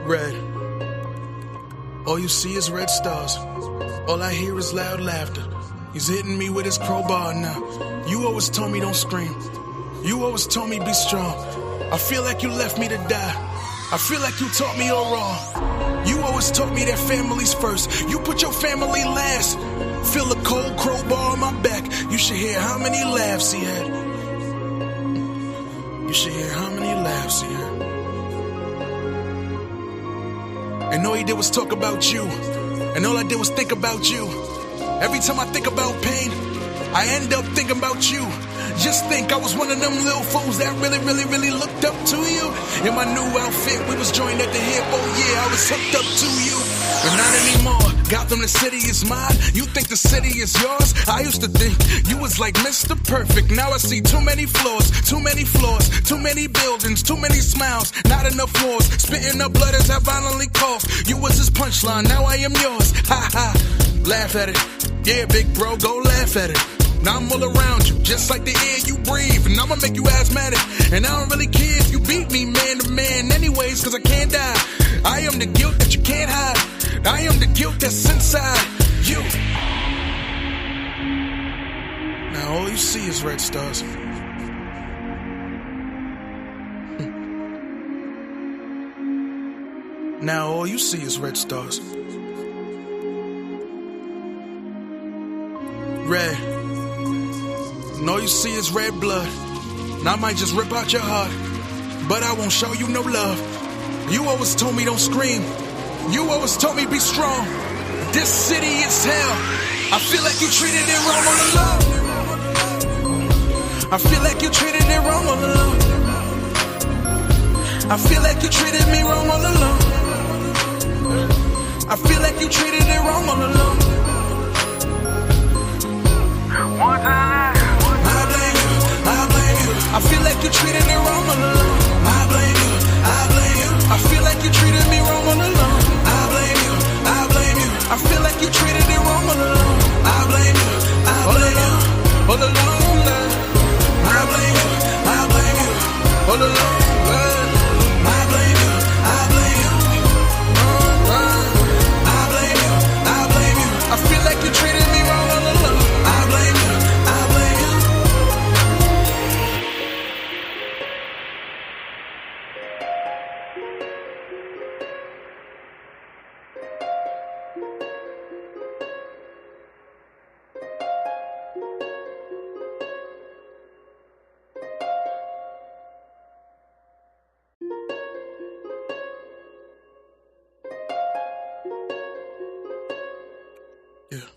Red. All you see is red stars. All I hear is loud laughter. He's hitting me with his crowbar now. You always told me don't scream. You always told me be strong. I feel like you left me to die. I feel like you taught me all wrong. You always taught me that family's first. You put your family last. Feel a cold crowbar on my back. You should hear how many laughs he had. You should hear how many laughs he had. And all he did was talk about you. And all I did was think about you. Every time I think about pain, I end up thinking about you. Just think I was one of them little fools that really looked up to you. In my new outfit, we was joined at the hip. Oh yeah, I was hooked up to you. But not anymore. Gotham, the city is mine. You think the city is yours? I used to think you was like Mr. Perfect. Now I see too many flaws, too many buildings, too many smiles, not enough wars. Spitting up blood as I violently cough. You was his punchline, now I am yours. Ha ha, laugh at it. Yeah, big bro, go laugh at it. Now I'm all around you, just like the air you breathe. And I'ma make you asthmatic. And I don't really care if you beat me man to man anyways, cause I can't die. I am the guilt that you can't hide. I am the guilt that's inside you. Now all you see is red stars. Now all you see is red stars. Red. And all you see is red blood. And I might just rip out your heart, but I won't show you no love. You always told me don't scream. You always told me be strong. This city is hell. I feel like you treated it wrong all along. I feel like you treated it wrong all along. I feel like you treated me wrong all along. I feel like you treated it wrong all along. I blame you, I blame you. I feel like you treated it wrong all along. I blame you, I blame you. I feel like you treated me wrong all along. I blame you, I blame you. I feel like you treated it wrong all along. I blame you, I blame you. All along, I blame you, I blame you. All along, I blame you, I blame you. I blame you, I blame you. I feel like you treated me wrong all along. I blame you, I blame you. Yeah.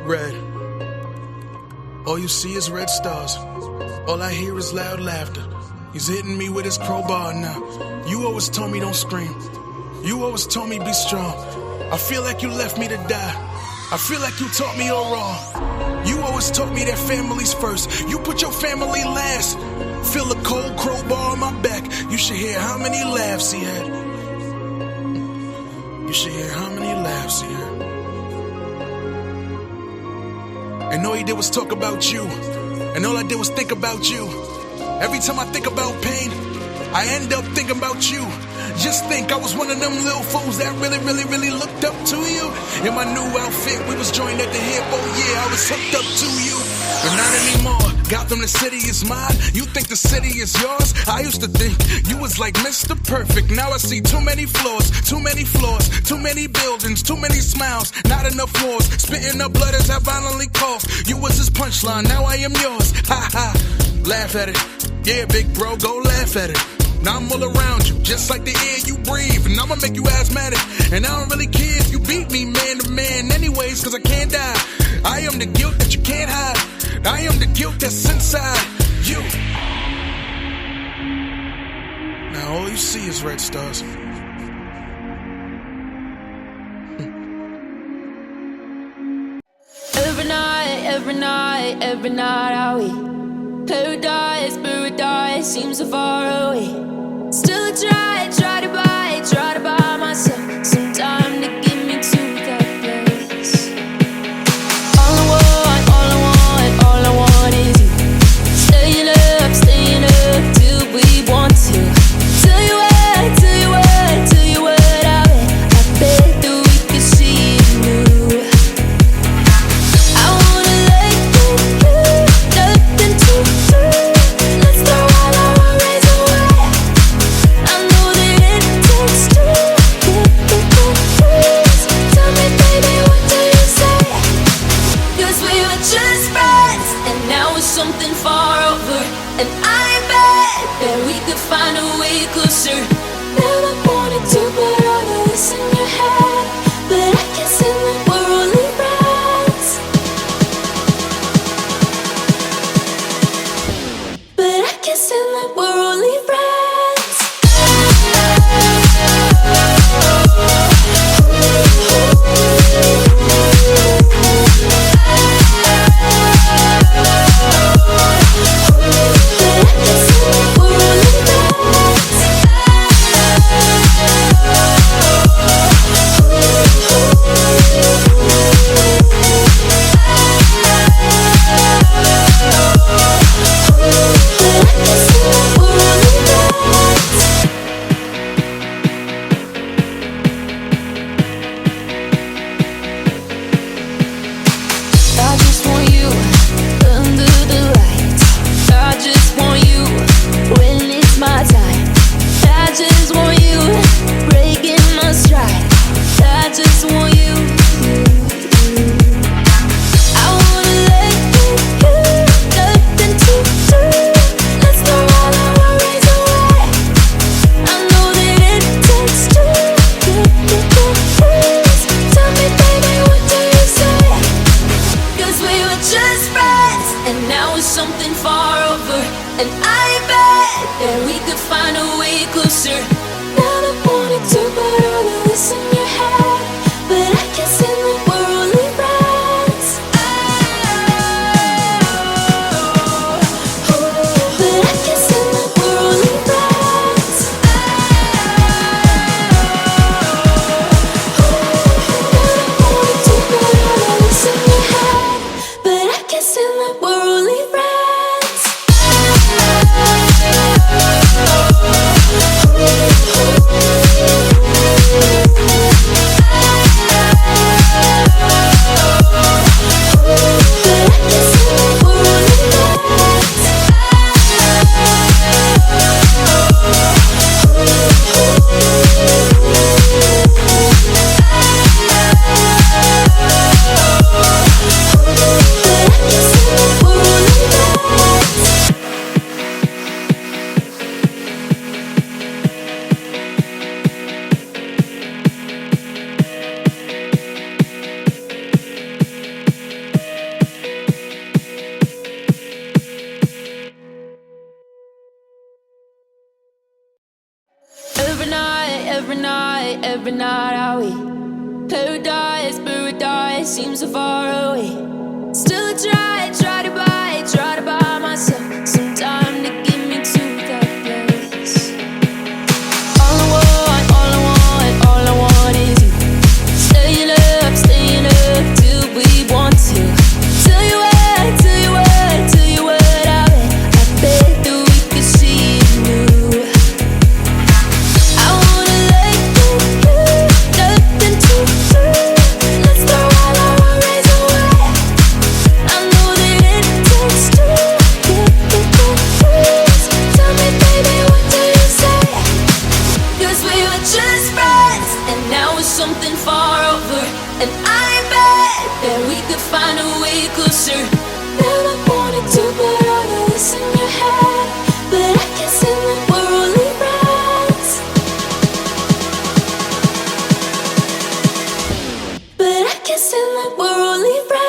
Red. All you see is red stars. All I hear is loud laughter. He's hitting me with his crowbar now. You always told me don't scream. You always told me be strong. I feel like you left me to die. I feel like you taught me all wrong. You always taught me that family's first. You put your family last. Feel a cold crowbar on my back. You should hear how many laughs he had. You should hear how many laughs he had. And all he did was talk about you. And all I did was think about you. Every time I think about pain, I end up thinking about you. Just think I was one of them little fools that really looked up to you. In my new outfit, we was joined at the hip. Oh yeah, I was hooked up to you. But not anymore. Gotham, the city is mine. You think the city is yours? I used to think you was like Mr. Perfect. Now I see too many flaws, too many buildings, too many smiles, not enough wars. Spitting up blood as I violently cough. You was his punchline, now I am yours. Ha ha, laugh at it. Yeah, big bro, go laugh at it. Now I'm all around you, just like the air you breathe. And I'ma make you asthmatic. And I don't really care if you beat me man to man anyways, cause I can't die. I am the guilt that you can't hide. I am the guilt that's inside you. Now all you see is red stars. Every night are we paradise, seems so far away. Still I try to buy myself some time to get me to that place. All the world And I bet that we could find a way closer. Never wanted to put all of this in your head, but I guess in the we're only friends. But I guess in the we're only friends. Never wanted to put all of this in your head, but I guess in the we're only friends. Every night are we paradise, paradise seems so far away. Still I try to buy myself some time to get me to that place. All I want is you. Staying up till we want to. Tell you what, I bet that we could see it new. I wanna let go, nothing to lose. Let's throw all our worries away. I know that it takes two to get the truth. Tell me, baby, what do you say? 'Cause we were just friends, and now it's something far over. And I bet that we could find a way closer. Never wanted to put all of this in your head, but I guess in the we're only friends. But I guess in the we're only friends.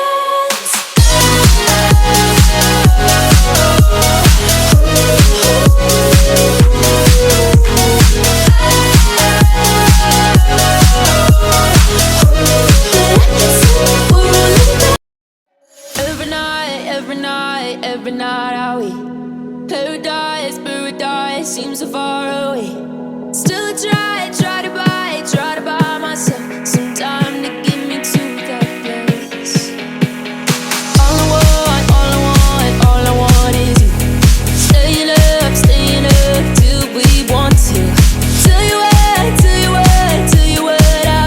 Every night are we paradise, paradise seems so far away. Still I try to buy myself some time to get me to that place. All I want is you. Staying up till we want to. Tell you what, I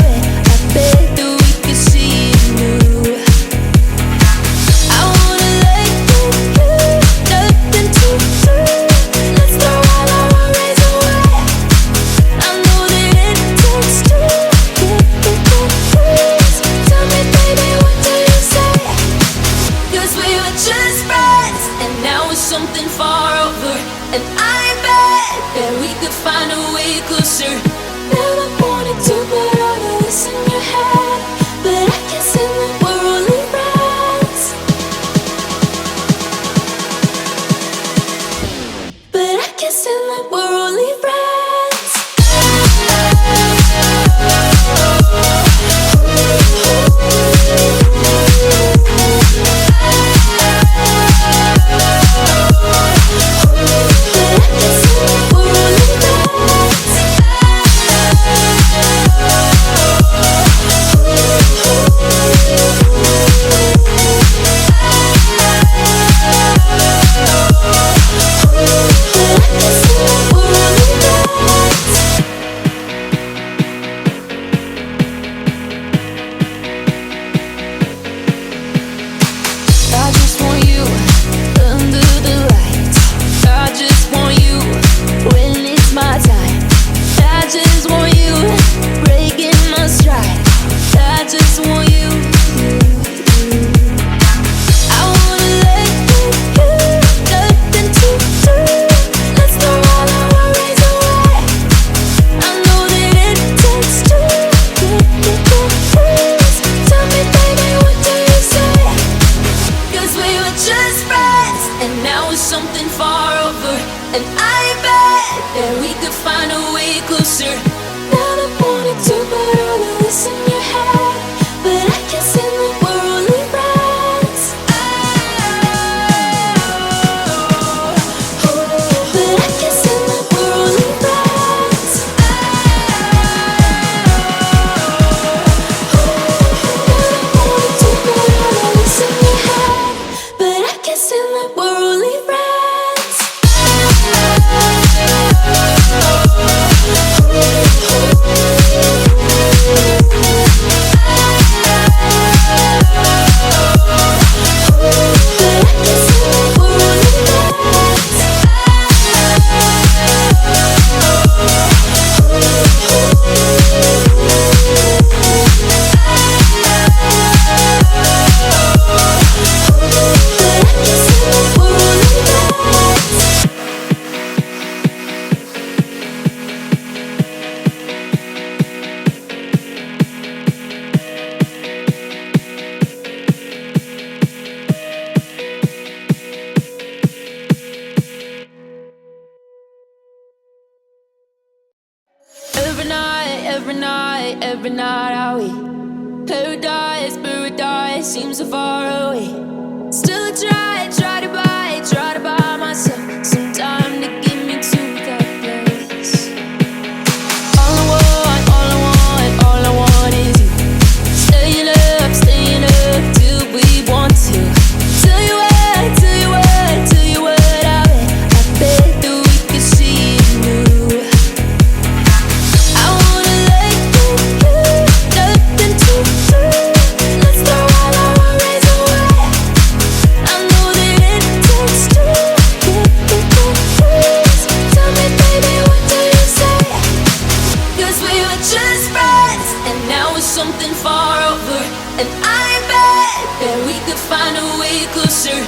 bet that we could see it new. I wanna let go, nothing to lose. Let's throw all our worries away. I know that it takes two to get the truth. Tell me, baby, what do you say? 'Cause we were just friends, and now it's something far over. And I bet that we could find a way closer. Never wanted to put all of this in your head, but I guess in the we're only friends. But I guess in the we're only friends. But I guess in the we're only friends. far away. Still I try to buy myself some time to get me to that place. All I want is you. Staying up till we want to. Tell you what, I bet that we could see it new. I wanna let go, nothing to lose. Let's throw all our worries away. I know that it takes two to get me confused. Tell me, baby, what do you say? 'Cause we were just friends, and now it's something far over. And I bet that we could find a way closer.